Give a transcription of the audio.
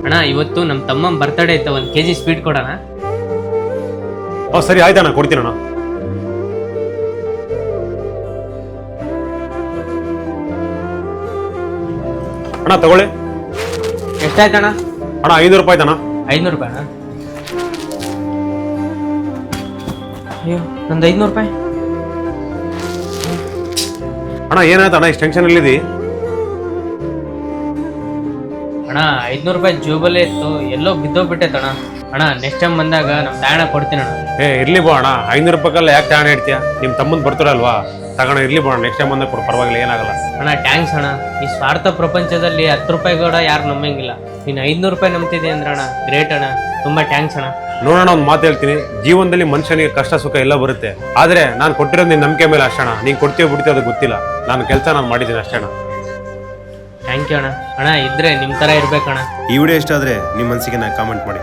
ಅಣ್ಣ ಇವತ್ತು ನಮ್ಮ ತಮ್ಮನ ಬರ್ತಡೇ ಇತ್ತು, 1 kg ಸ್ವೀಟ್ ಕೊಡೋಣ. ಸರಿ ಆಯ್ತಣ್ಣ, ಕೊಡ್ತೀನಣ್ಣ. ಅಣ್ಣ ತಗೊಳ್ಳಿ. ಎಷ್ಟಾಯ್ತಣ್ಣ? ಅಣ್ಣ 500 ರೂಪಾಯಿ ಅಣ್ಣ. 500 ರೂಪಾಯಿ ಅಣ್ಣ? ಅಯ್ಯೋ ನಂದು 500 ರೂಪಾಯಿ. ಅಣ್ಣ ಏನಾಯ್ತು ಅಣ್ಣ, ಇಷ್ಟು ಟೆನ್ಷನ್ ಎಲ್ಲಿದಿ? ಅಣ್ಣ 500 ರೂಪಾಯಿ ಜೋಬಲ್ಲೇ ಇತ್ತು, ಎಲ್ಲೋ ಬಿದ್ದೋಗ್ಬಿಟ್ಟೈತಣ್ಣ. ಅಣ್ಣ ನೆಕ್ಸ್ಟ್ ಟೈಮ್ ಬಂದಾಗ ನಮ್ಮ ತಾಯಣ ಕೊಡ್ತೀನಿ ಅಣ್ಣ. ಇರ್ಲಿ ಬೋ ಅಣ್ಣ, 500 ರೂಪಾಯಿಗೆಲ್ಲ ಯಾಕೆ ತಾಣ ಇಡ್ತೀಯ? ನಿಮ್ಮ ತಮ್ಮಂದು ಬರ್ತಾರಲ್ವಾ, ತಗೋಣ, ಇರ್ಲಿ ಬೋ ಅಣ್ಣ, ನೆಕ್ಸ್ಟ್ ಟೈಮ್ ಬಂದಾಗ ಕೊಡು, ಪರವಾಗಿಲ್ಲ, ಏನಾಗಲ್ಲ. ಅಣ್ಣ ಥ್ಯಾಂಕ್ಸ್ ಅಣ್ಣ. ಈ ಸ್ವಾರ್ಥ ಪ್ರಪಂಚದಲ್ಲಿ 10 ರೂಪಾಯಿ ಕೂಡ ಯಾರು ನಂಬಂಗಿಲ್ಲ. ನೀನು 500 ರೂಪಾಯಿ ನಂಬ್ತಿದ್ದೆ ಅಂದ್ರೆ ಅಣ್ಣ ಗ್ರೇಟ್ ಅಣ್ಣ, ತುಂಬಾ ಥ್ಯಾಂಕ್ಸ್ ಅಣ್ಣ. ನೋಡೋಣ, ಒಂದು ಮಾತು ಹೇಳ್ತೀನಿ, ಜೀವನದಲ್ಲಿ ಮನುಷ್ಯನಿಗೆ ಕಷ್ಟ ಸುಖ ಎಲ್ಲ ಬರುತ್ತೆ, ಆದ್ರೆ ನಾನು ಕೊಟ್ಟಿರೋದು ನಿನ್ನ ನಂಬಿಕೆ ಮೇಲೆ ಅಷ್ಟಣ್ಣ. ನೀನು ಕೊಡ್ತೀವಿ ಬಿಡ್ತೀವಿ ಅದು ಗೊತ್ತಿಲ್ಲ, ನಾನು ಕೆಲಸ ನಾನು ಮಾಡಿದ್ದೀನಿ ಅಷ್ಟೇ ಅಣ್ಣ. ಥ್ಯಾಂಕ್ ಯು ಅಣ್ಣ. ಅಣ್ಣ ಇದ್ರೆ ನಿಮ್ಮ ಥರ ಇರ್ಬೇಕಣ್ಣ. ಈ ವಿಡಿಯೋ ಇಷ್ಟ ಆದರೆ ನಿಮ್ಮ ಮನಸ್ಸಿಗೆ ನಾನು ಕಾಮೆಂಟ್ ಮಾಡಿ.